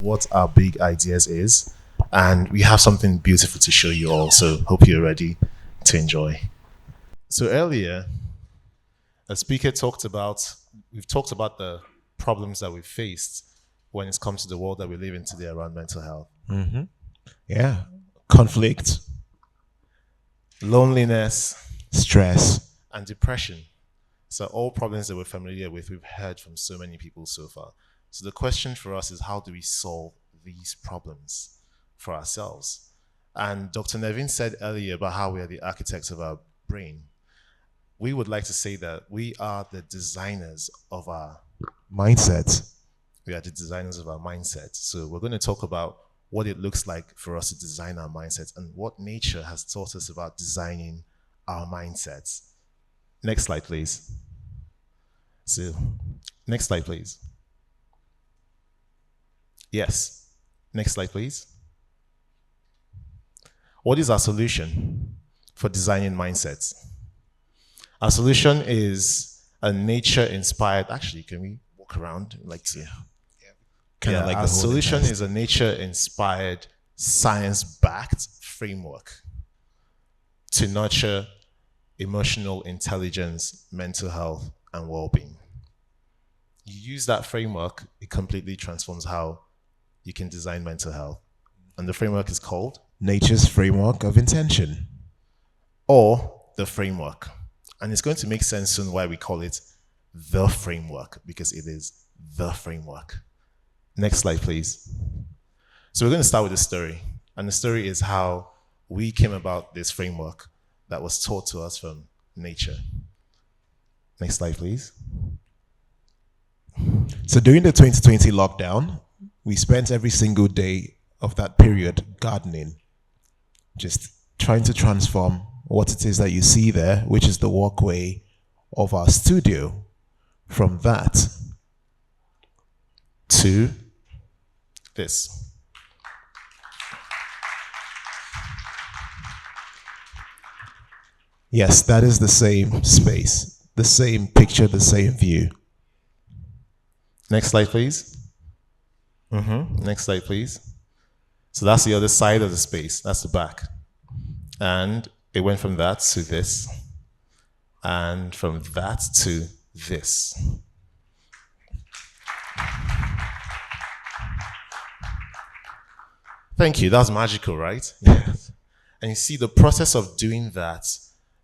what our big ideas is, and we have something beautiful to show you all. So hope you're ready to enjoy. So earlier, a speaker talked about we've talked about the problems that we faced when it comes to the world that we live in today around mental health, Yeah. Conflict, loneliness, stress. and depression. So all problems that we're familiar with, we've heard from so many people so far. So the question for us is, how do we solve these problems for ourselves? And Dr. Nevin said earlier about how we are the architects of our brain. We would like to say that we are the designers of our Mindset. we are the designers of our mindset. So we're going to talk about what it looks like for us to design our mindsets and what nature has taught us about designing our mindsets. Next slide, please. So, next slide, please. Yes. Next slide, please. What is our solution for designing mindsets? Our solution is a nature-inspired. Actually, can we walk around like to? Kind of Yeah, like our the whole solution entire- is a nature-inspired, science-backed framework to nurture emotional intelligence, mental health, and well-being. You use that framework, it completely transforms how you can design mental health. And the framework is called nature's framework of intention. or the framework. And it's going to make sense soon why we call it the framework, because it is the framework. Next slide, please. So we're going to start with a story. And the story is how we came about this framework that was taught to us from nature. Next slide, please. So during the 2020 lockdown, we spent every single day of that period gardening, just trying to transform what it is that you see there, which is the walkway of our studio, from that To this. Yes, that is the same space, the same picture, the same view. Next slide, please. Next slide, please. So that's the other side of the space. That's the back. And it went from that to this. And from that to this. Thank you. That was magical, right? Yes. And you see the process of doing that,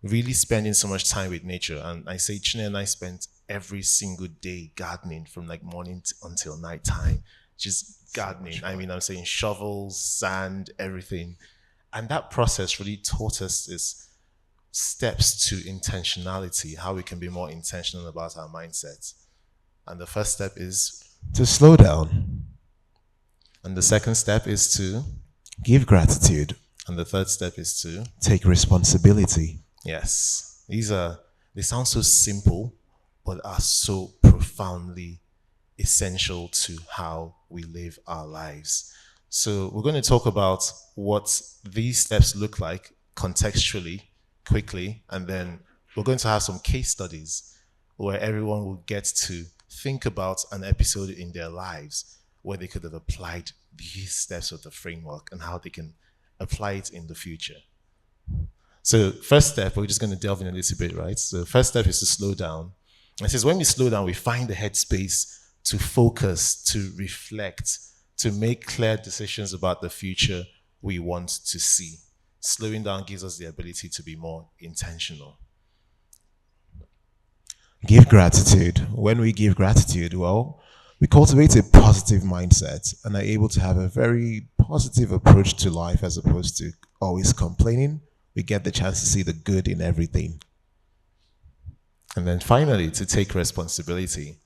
really spending so much time with nature. And I say Chine and I spent every single day gardening from like morning until night time, just gardening. I mean, I'm saying shovels, sand, everything. And that process really taught us this steps to intentionality, how we can be more intentional about our mindsets. And the first step is, To slow down, and the second step is to, give gratitude, and the third step is to, take responsibility. yes. They sound so simple, but are so profoundly essential to how we live our lives. So we're going to talk about what these steps look like contextually, quickly, and then we're going to have some case studies where everyone will get to think about an episode in their lives where they could have applied these steps of the framework and how they can apply it in the future. So first step, we're just going to delve in a little bit, right? So first step is to slow down. It says when we slow down, we find the headspace to focus, to reflect, to make clear decisions about the future we want to see. Slowing down gives us the ability to be more intentional. Give gratitude. When we give gratitude, well, we cultivate a positive mindset and are able to have a very positive approach to life as opposed to always complaining. We get the chance to see the good in everything. And then finally, to take responsibility.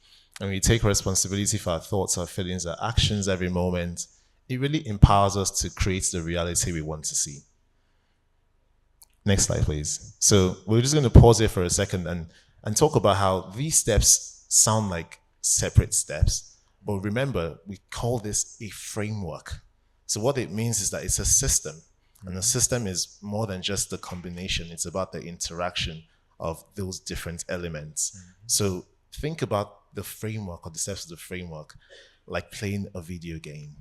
And we take responsibility for our thoughts, our feelings, our actions every moment. It really empowers us to create the reality we want to see. Next slide, please. So we're just going to pause here for a second and talk about how these steps sound like separate steps. But remember, we call this a framework. So what it means is that it's a system. And a system is more than just the combination. It's about the interaction of those different elements. So think about the framework or the steps of the framework like playing a video game.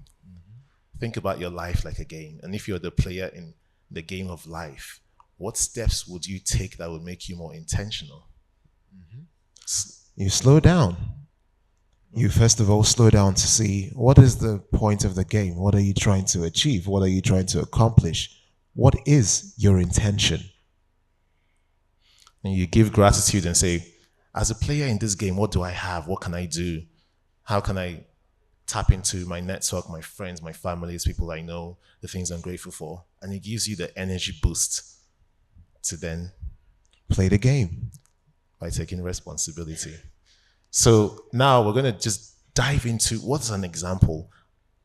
think about your life like a game. And if you're the player in the game of life, what steps would you take that would make you more intentional? You slow down. You first of all slow down to see what is the point of the game? What are you trying to achieve? What are you trying to accomplish? What is your intention? And you give gratitude and say, as a player in this game, what do I have? What can I do? How can I tap into my network, my friends, my families, people I know, the things I'm grateful for? And it gives you the energy boost to then Play the game. by taking responsibility. So now we're going to just dive into what's an example.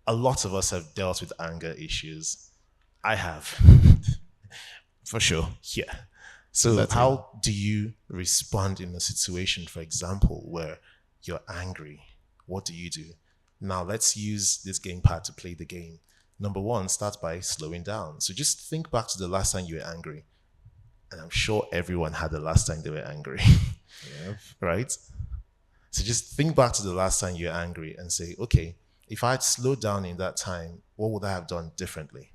A lot of us have dealt with anger issues. I have, for sure. Yeah. So That's how do you respond in a situation, for example, where you're angry? What do you do? Now let's use this gamepad to play the game. Number one, start by slowing down. So just think back to the last time you were angry. And I'm sure everyone had the last time they were angry. Right? So just think back to the last time you're angry and say, okay, if I had slowed down in that time, what would I have done differently?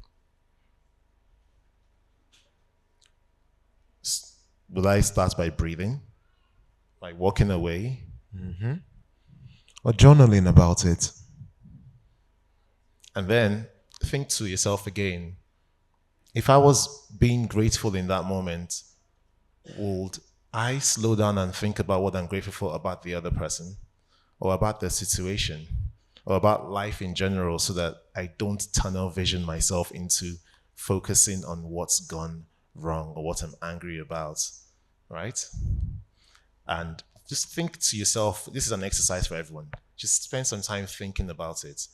Will I start by breathing? By walking away? Or journaling about it. And then think to yourself again, if I was being grateful in that moment, would I slow down and think about what I'm grateful for about the other person or about the situation or about life in general so that I don't tunnel vision myself into focusing on what's gone wrong or what I'm angry about, right? And just think to yourself, this is an exercise for everyone. Just spend some time thinking about it.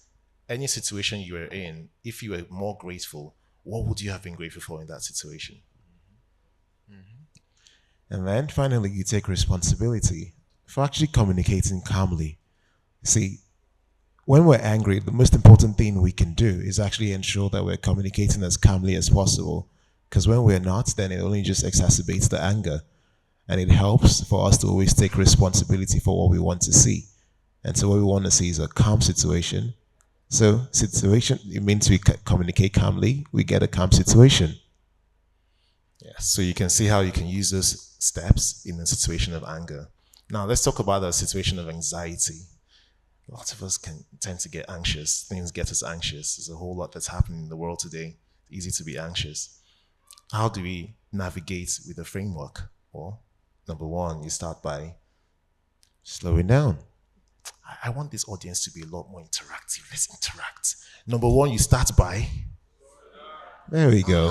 Any situation you were in, if you were more grateful, what would you have been grateful for in that situation? And then finally, you take responsibility for actually communicating calmly. See, when we're angry, the most important thing we can do is actually ensure that we're communicating as calmly as possible. Because when we're not, then it only just exacerbates the anger. And it helps for us to always take responsibility for what we want to see. And so what we want to see is a calm situation. So situation, it means we communicate calmly, we get a calm situation. Yes. So you can see how you can use those steps in a situation of anger. Now let's talk about a situation of anxiety. Lots of us can tend to get anxious. Things get us anxious. There's a whole lot that's happening in the world today. It's easy to be anxious. How do we navigate with a framework? Well, number one, you start by Slowing down. I want this audience to be a lot more interactive. Let's interact. Number one, you start by There we go.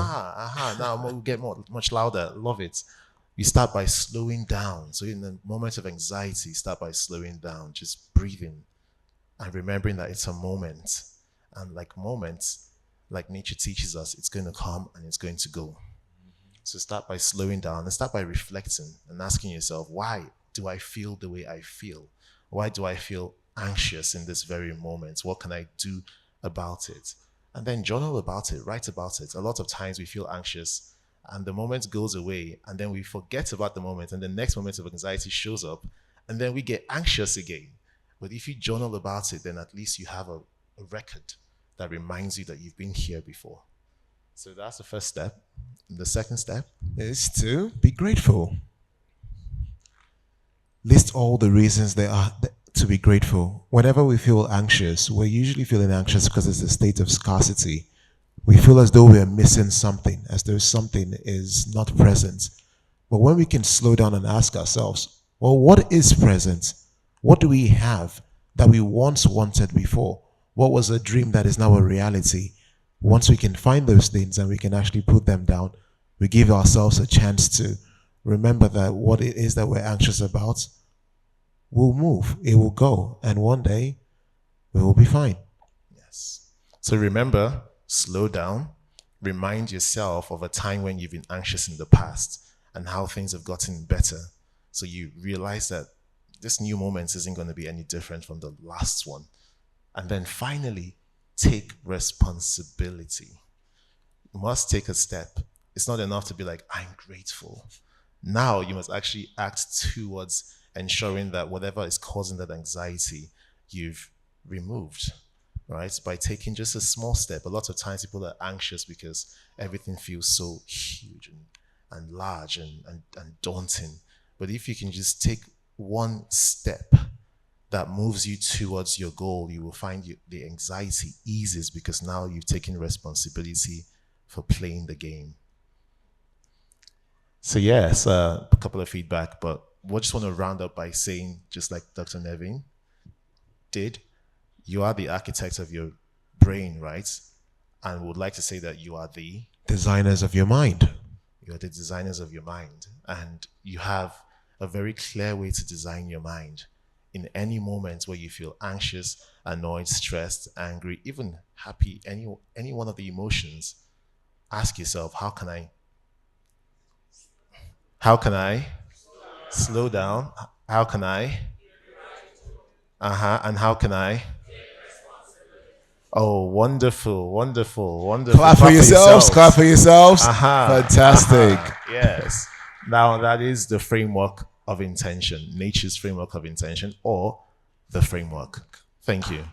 Now we'll get much louder. Love it. You start by slowing down. So in the moment of anxiety, start by slowing down, just breathing and remembering that it's a moment. And like moments, like nature teaches us, it's going to come and it's going to go. So start by slowing down and start by reflecting and asking yourself, why do I feel the way I feel? Why do I feel anxious in this very moment? What can I do about it? And then journal about it, write about it. A lot of times we feel anxious and the moment goes away and then we forget about the moment and the next moment of anxiety shows up and then we get anxious again. But if you journal about it, then at least you have a record that reminds you that you've been here before. So that's the first step. The second step Is to be grateful. List all the reasons there are to be grateful. Whenever we feel anxious, we're usually feeling anxious because it's a state of scarcity. We feel as though we're missing something, as though something is not present. But when we can slow down and ask ourselves, well, what is present? What do we have that we once wanted before? What was a dream that is now a reality? Once we can find those things and we can actually put them down, we give ourselves a chance to remember that what it is that we're anxious about will move, it will go, and one day we will be fine. Yes. So remember, slow down, remind yourself of a time when you've been anxious in the past and how things have gotten better. So you realize that this new moment isn't going to be any different from the last one. And then finally, take responsibility. You must take a step. It's not enough to be like, I'm grateful. Now you must actually act towards ensuring that whatever is causing that anxiety, you've removed. right? By taking just a small step. A lot of times people are anxious because everything feels so huge and large and daunting. But if you can just take one step that moves you towards your goal, you will find the anxiety eases because now you've taken responsibility for playing the game. So yes, a couple of feedback, but we just want to round up by saying, just like Dr. Nevin did, you are the architect of your brain, right? And would like to say that you are the Designers of your mind. you're the designers of your mind, and you have a very clear way to design your mind. In any moment where you feel anxious, annoyed, stressed, angry, even happy, any one of the emotions, ask yourself, how can I slow down? How can I? And how can I? Oh, wonderful, wonderful, wonderful. Clap for yourselves. Clap for yourselves. Fantastic. Yes. Now that is the framework of intention, nature's framework of intention, or the framework. Thank you.